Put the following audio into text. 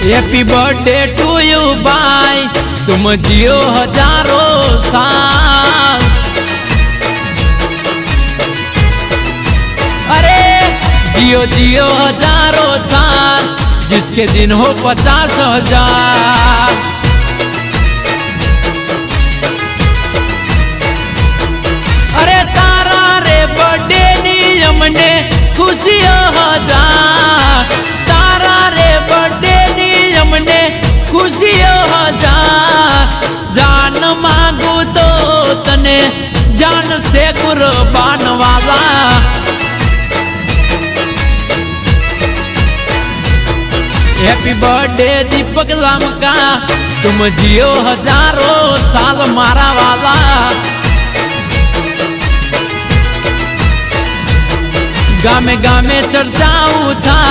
Happy birthday to you भाई, तुम जियो हजारों साल। अरे जियो जियो हजारों साल, जिसके दिन हो 50,000। अरे तारा रे बर्थडे नी अमने खुशियों हजार, तारा रे बर्थडे नी अमने खुशियों हजार। जान मांगू तो तने जान से कुर्बान वाला। हैप्पी बर्थडे दीपक लामका, तुम जियो हजारों साल मारा वाला। गामे गामे चर्चाऊ था